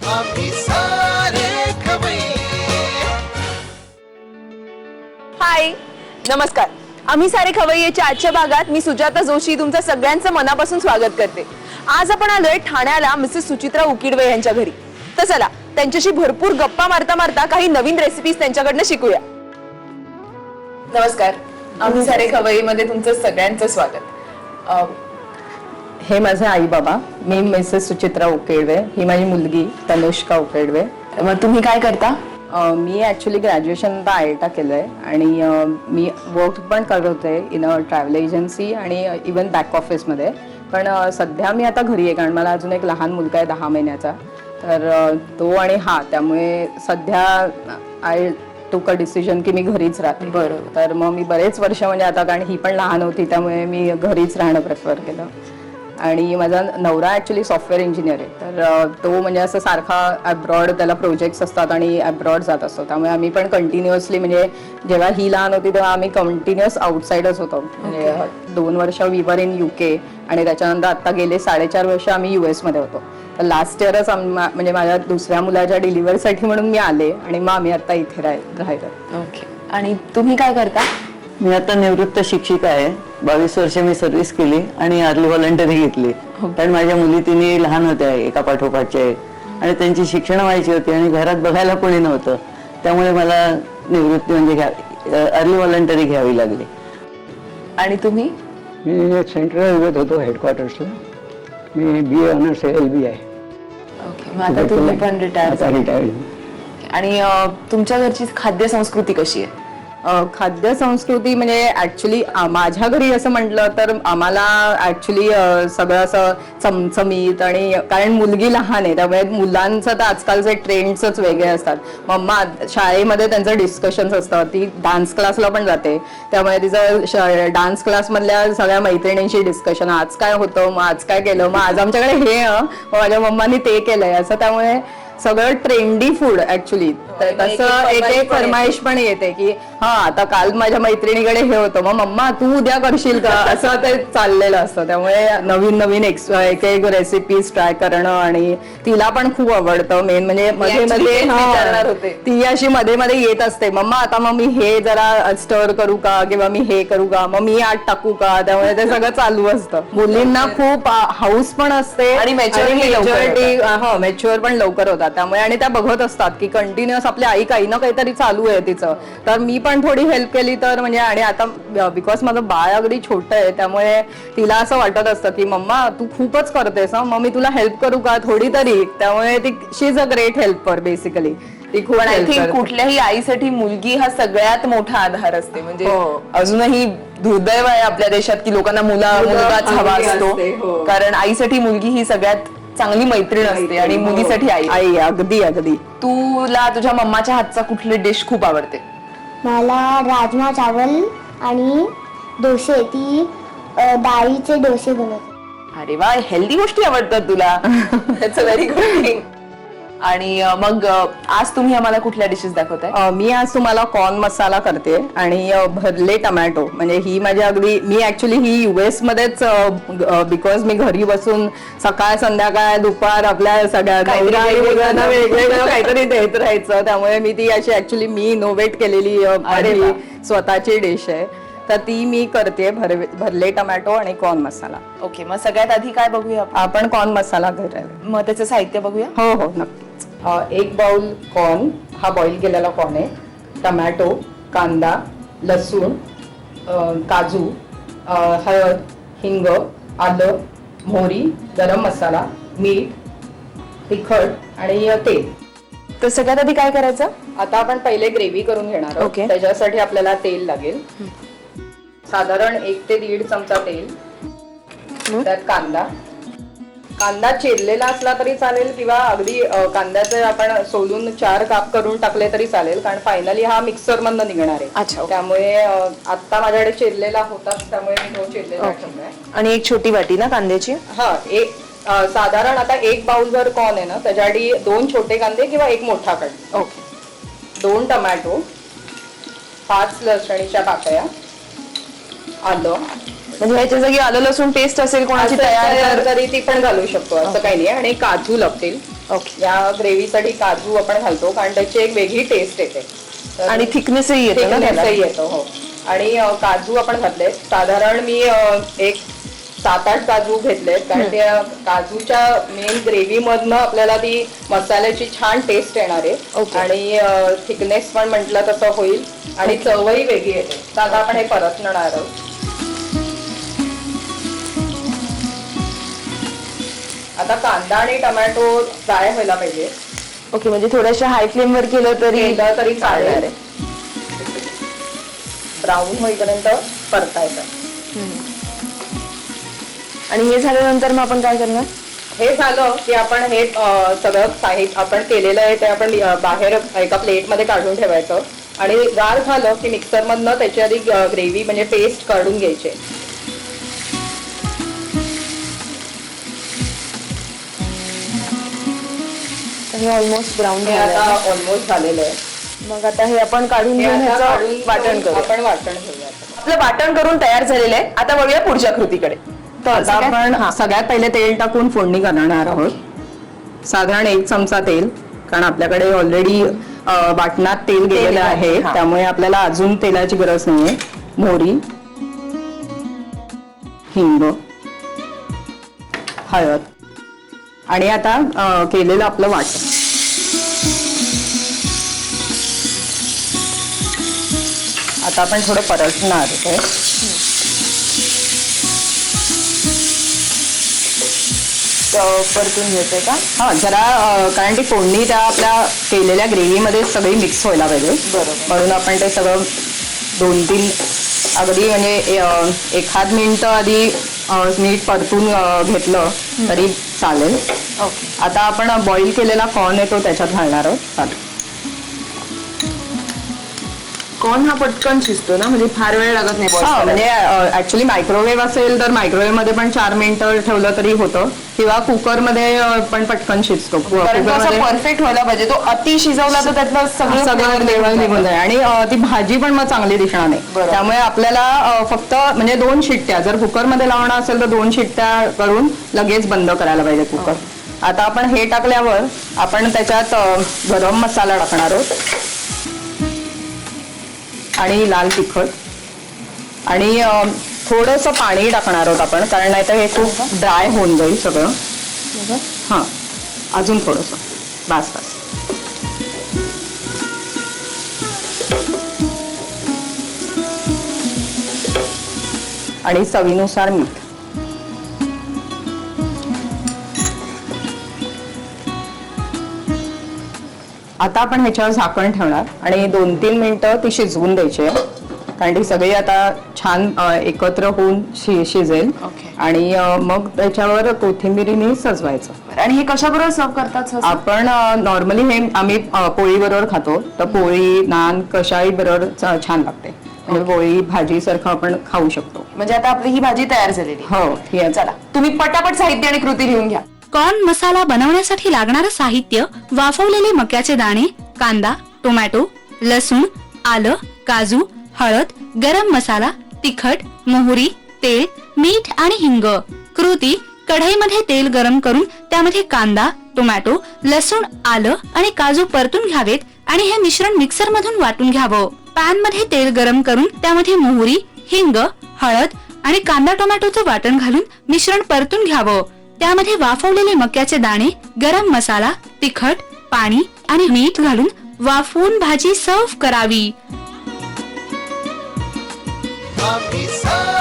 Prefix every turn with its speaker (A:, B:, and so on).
A: आम्ही सारे
B: हाय नमस्कार. आम्ही सारे खवय्येच्या आजच्या भागात मी सुजाता जोशी तुमचं सगळ्यांचं मनापासून स्वागत करते. आज आपण आलोय ठाण्याला मिसेस सुचित्रा उकिडवे यांच्या घरी. तर चला त्यांच्याशी भरपूर गप्पा मारता मारता काही नवीन रेसिपीज त्यांच्याकडनं शिकूया. नमस्कार. आम्ही सारे खवय्येमध्ये तुमचं सगळ्यांचं स्वागत.
C: हे माझे आई बाबा, मी मिसेस सुचित्रा उकेडवे, ही माझी मुलगी तनुष्का उकेडवे.
B: मग तुम्ही काय करता?
C: मी ॲक्च्युली ग्रॅज्युएशन आयटा केलं आहे आणि मी वर्क पण करत होते इन अ ट्रॅव्हल एजन्सी आणि इवन बॅक ऑफिसमध्ये. पण सध्या मी आता घरी आहे कारण मला अजून एक लहान मुलगा आहे 10 महिन्याचा. तर तो आणि त्यामुळे सध्या आय टूक अ डिसिजन की मी घरीच राहते.
B: बरोबर.
C: तर मग मी बरेच वर्ष म्हणजे आता कारण ही पण लहान होती त्यामुळे मी घरीच राहणं प्रेफर केलं. आणि माझा नवरा ॲक्च्युली सॉफ्टवेअर इंजिनियर आहे. तर तो म्हणजे असं सारखा ॲब्रॉड त्याला प्रोजेक्ट्स असतात आणि ॲब्रॉड जात असतो. त्यामुळे आम्ही पण कंटिन्युअसली म्हणजे जेव्हा ही लहान होती तेव्हा आम्ही कंटिन्युअस आउटसाईडच होतो. म्हणजे 2 वर्ष वी वर इन UK आणि त्याच्यानंतर आता गेले 4.5 वर्ष आम्ही US मध्ये होतो. तर लास्ट इयरच म्हणजे माझ्या दुसऱ्या मुलाच्या डिलिव्हरीसाठी म्हणून मी आले आणि मग आम्ही आता इथे राहिलो.
B: ओके. आणि तुम्ही काय करता?
D: मी आता निवृत्त शिक्षिका आहे. 22 वर्ष मी सर्व्हिस केली आणि अर्ली व्हॉलंटरी घेतली. कारण माझ्या मुली तिन्ही लहान होत्या एका पाठोपाठच्या आणि त्यांची शिक्षण व्हायची होती आणि घरात बघायला कोणी नव्हतं. त्यामुळे मला निवृत्ती म्हणजे अर्ली व्हॉलंटरी घ्यावी लागली.
B: आणि तुम्ही?
E: मी सेंट्रल रेल्वेत होतो हेडक्वार्टर्सला. मी BA ऑनर्स LB आहे.
B: ओके. मग आता तुम्ही पण रिटायर. आणि तुमच्या घरची खाद्य संस्कृती कशी आहे?
C: खाद्य संस्कृती म्हणजे ऍक्च्युली माझ्या घरी असं म्हटलं तर आम्हाला ऍक्च्युली सगळं असं चमचमीत आणि कारण मुलगी लहान आहे त्यामुळे मुलांचं तर आजकालचे ट्रेंड्सच वेगळे असतात. मम्मा शाळेमध्ये त्यांचं डिस्कशन्स असतं. ती डान्स क्लासला पण जाते त्यामुळे तिचं डान्स क्लासमधल्या सगळ्या मैत्रिणींशी डिस्कशन, आज काय होतं, मग आज काय केलं, मग आज आमच्याकडे हे माझ्या मम्मानी ते केलंय असं. त्यामुळे सगळं ट्रेंडी फूड ऍक्च्युली. तसं एक फरमाईश पण येते की आता काल माझ्या मैत्रिणीकडे हे होतं मग मम्मा तू उद्या करशील का, असं ते चाललेलं असतं. त्यामुळे नवीन एक रेसिपीज ट्राय करणं आणि तिला पण खूप आवडतं. मेन म्हणजे मध्ये ती अशी मध्ये मध्ये येत असते, मम्मा आता मग मी हे जरा स्टर करू का किंवा मी हे करू का, मग मी आत टाकू का. त्यामुळे ते सगळं चालू असतं. मुलींना खूप हाऊस पण असते
B: आणि
C: मॅच्युअर पण लवकर होतात. त्यामुळे आणि त्या बघत असतात की कंटिन्युअस आपल्या आई काही ना काहीतरी चालू आहे तिचं. तर मी पण थोडी हेल्प केली तर म्हणजे. आणि आता बिकॉज माझं बाळ अगदी छोटं आहे त्यामुळे तिला असं वाटत असतं की मम्मा तू खूपच करतेस मग मी तुला हेल्प करू का थोडी तरी. त्यामुळे ती she is a great helper basically. ती खूप
B: आय थिंक कुठल्याही आईसाठी मुलगी हा सगळ्यात मोठा आधार असते. म्हणजे अजूनही दुर्दैव आहे आपल्या देशात की लोकांना मुलगाच हवा असतो. कारण आईसाठी मुलगी ही सगळ्यात चांगली मैत्रीण असते आणि मुलीसाठी आई.
C: अगदी अगदी.
B: तुला तुझ्या मम्माच्या हातचा कुठली डिश खूप आवडते?
F: मला राजमा चावल आणि डोसे, ती डाळीचे डोसे बनवते.
B: अरे वा, हेल्दी गोष्टी आवडतात तुला. It's a very good thing. आणि मग आज तुम्ही आम्हाला कुठल्या डिशेस दाखवताय?
C: मी आज तुम्हाला कॉर्न मसाला करते आणि भरले टमॅटो. म्हणजे ही माझी अगदी मी ऍक्च्युली ही US मध्येच बिकॉज मी घरी बसून सकाळ संध्याकाळ दुपार आपल्या सगळ्या वेगवेगळं काहीतरी देत राहायचं. त्यामुळे मी ती अशी ऍक्च्युली मी इनोव्हेट केलेली स्वतःची डिश आहे. तर ती मी करते भरले टमॅटो आणि कॉर्न मसाला.
B: ओके. मग सगळ्यात आधी काय बघूया
C: आपण कॉर्न मसाला करायला.
B: मग त्याचं साहित्य बघूया.
C: हो नक्कीच. 1 बाउल कॉर्न, हा बॉईल केलेला कॉर्न आहे. टमॅटो, कांदा, लसूण, काजू, हळद, हिंग, आलं, मोहरी, गरम मसाला, मीठ, तिखट आणि तेल.
B: तर सगळ्यात आधी काय करायचं?
C: आता आपण पहिले ग्रेव्ही करून घेणार आहोत.
B: ओके.
C: त्याच्यासाठी आपल्याला तेल लागेल. साधारण 1 ते 1.5 चमचा तेल. त्यात कांदा चिरलेला असला तरी चालेल किंवा अगदी कांद्याचे आपण सोलून 4 काप करून टाकले तरी चालेल कारण फायनली हा मिक्सर मधनं निघणार आहे.
B: अच्छा.
C: त्यामुळे आता माझ्याकडे चिरलेला होता त्यामुळे मी तो चिरलेला ठेवलाय.
B: आणि 1 छोटी वाटी ना कांद्याची?
C: एक साधारण आता 1 बाउल जर कॉर्न आहे ना त्याच्यासाठी 2 छोटे कांदे किंवा 1 मोठा कांदा.
B: ओके.
C: 2 टमॅटो, 5 लसणीच्या पाकळ्या, आलं.
B: म्हणजे ह्याच्या जागी आलं लसूण पेस्ट असेल कोणाची तयार
C: तरी ती पण घालू शकतो असं काही नाही. आणि काजू लागतील
B: ओके.
C: या ग्रेव्हीसाठी काजू आपण घालतो कारण त्याची एक वेगळी टेस्ट येते. तर
B: आणि थिकनेसही येतो ना त्याला.
C: thickness ही येतो. हो. आणि काजू आपण घातले साधारण मी एक 7-8 काजू घेतलेत कारण त्या काजूच्या मेन ग्रेव्ही मधनं आपल्याला ती मसाल्याची छान टेस्ट येणार आहे.
B: Okay.
C: आणि थिकनेस पण म्हटलं तसं होईल आणि चवही वेगळी येते. तर आता आपण हे परतणार आहोत. आता कांदा आणि टोमॅटो फ्राय व्हायला पाहिजे.
B: ओके, म्हणजे थोड्याशा हाय फ्लेम वर केलं तरी
C: चालेल. ब्राऊन होईपर्यंत परतायचं.
B: आणि हे झाल्यानंतर मग आपण काय करणार?
C: हे झालं की आपण हे सगळं साहित्य आपण केलेलं आहे ते आपण बाहेर एका प्लेटमध्ये काढून ठेवायचं. आणि गार झालं की मिक्सर मधनं त्याची आधी ग्रेव्ही म्हणजे पेस्ट काढून घ्यायची.
B: हे ऑलमोस्ट ब्राऊन
C: हे आता ऑलमोस्ट झालेलं आहे.
B: मग आता हे आपण काढून
C: हे
B: घेऊन
C: आता
B: ह्याचं
C: काढून
B: वाटण करू.
C: आपण वाटण घेऊया.
B: आपलं वाटण करून तयार झालेलं आहे. आता वळूया पुढच्या कृतीकडे. तर
C: आता आपण सगळ्यात पहिले तेल टाकून फोडणी करणार आहोत. साधारण 1 चमचा तेल कारण आपल्याकडे ऑलरेडी वाटणात तेल गेलेलं आहे.
B: हा.
C: त्यामुळे आपल्याला अजून तेलाची गरज नाहीये. मोहरी, हिंग, हळद आणि आता केलेलं आपलं वाटण. आता आपण थोडं परतणार आहे.
B: परतून घेते का?
C: हा जरा कारण ती फोडणी त्या आपल्या केलेल्या ग्रेव्हीमध्ये सगळी मिक्स व्हायला पाहिजे.
B: बरोबर.
C: म्हणून आपण ते सगळं 2-3 अगदी म्हणजे 1-8 मिनिटं आधी मीठ परतून घेतलं तरी चालेल.
B: ओके.
C: आता आपण बॉईल केलेला कॉर्न आहे तो त्याच्यात घालणार आहोत. चालेल.
B: कॉर्न हा पटकन शिजतो ना, म्हणजे फार वेळ लागत नाही.
C: हा म्हणजे ऍक्च्युली मायक्रोवेव्ह असेल तर मायक्रोवेव्ह मध्ये पण 4 मिनिटं ठेवलं तरी होतं किंवा कुकर मध्ये पण पटकन शिजतो. कुकरमध्ये
B: परफेक्ट व्हायला पाहिजे. तो अति शिजवला तर त्यातलं
C: सगळं लेवल निघून जाईल आणि ती भाजी पण मग चांगली दिसणार नाही.
B: बरोबर.
C: त्यामुळे आपल्याला फक्त म्हणजे 2 शिट्ट्या जर कुकरमध्ये लावणार असेल तर 2 शिट्ट्या करून लगेच बंद करायला पाहिजे कुकर. आता आपण हे टाकल्यावर आपण त्याच्यात गरम मसाला टाकणार आहोत आणि लाल तिखट आणि थोडंसं पाणी टाकणार आहोत आपण कारण नाहीतर हे खूप ड्राय होऊन जाईल सगळं. हां अजून थोडंसं बस. आणि चवीनुसार मीठ. आता आपण ह्याच्यावर झाकण ठेवणार आणि 2-3 मिनिटं ती शिजवून द्यायची आहे कारण ती सगळी आता छान एकत्र होऊन शिजेल.
B: ओके.
C: आणि मग त्याच्यावर कोथिंबिरीने सजवायचं.
B: आणि हे कशाबरोबर सर्व करतात?
C: आपण नॉर्मली हे आम्ही पोळी बरोबर खातो तर पोळी नान कशाही बरोबर छान लागते. म्हणजे पोळी भाजी सारखं आपण खाऊ शकतो.
B: म्हणजे आता आपली ही भाजी तयार झालेली.
C: हो ठीक आहे.
B: चला तुम्ही पटापट साहित्य आणि कृती लिहून घ्या.
G: कॉर्न मसाला बनवण्यासाठी लागणारं साहित्य: वाफवलेले मक्याचे दाणे, कांदा, टोमॅटो, लसूण, आलं, काजू, हळद, गरम मसाला, तिखट, मोहरी, तेल, मीठ आणि हिंग. कृती: कढईमध्ये तेल गरम करून त्यामध्ये कांदा, टोमॅटो, लसूण, आलं आणि काजू परतून घ्यावेत आणि हे मिश्रण मिक्सर मधून वाटून घ्यावं. पॅन मध्ये तेल गरम करून त्यामध्ये मोहरी, हिंग, हळद आणि कांदा टोमॅटोचं वाटण घालून मिश्रण परतून घ्यावं. त्यामध्ये वाफवलेले मक्याचे दाणे, गरम मसाला, तिखट, पाणी आणि मीठ घालून वाफवून भाजी सर्व्ह करावी.
A: आम्ही सारे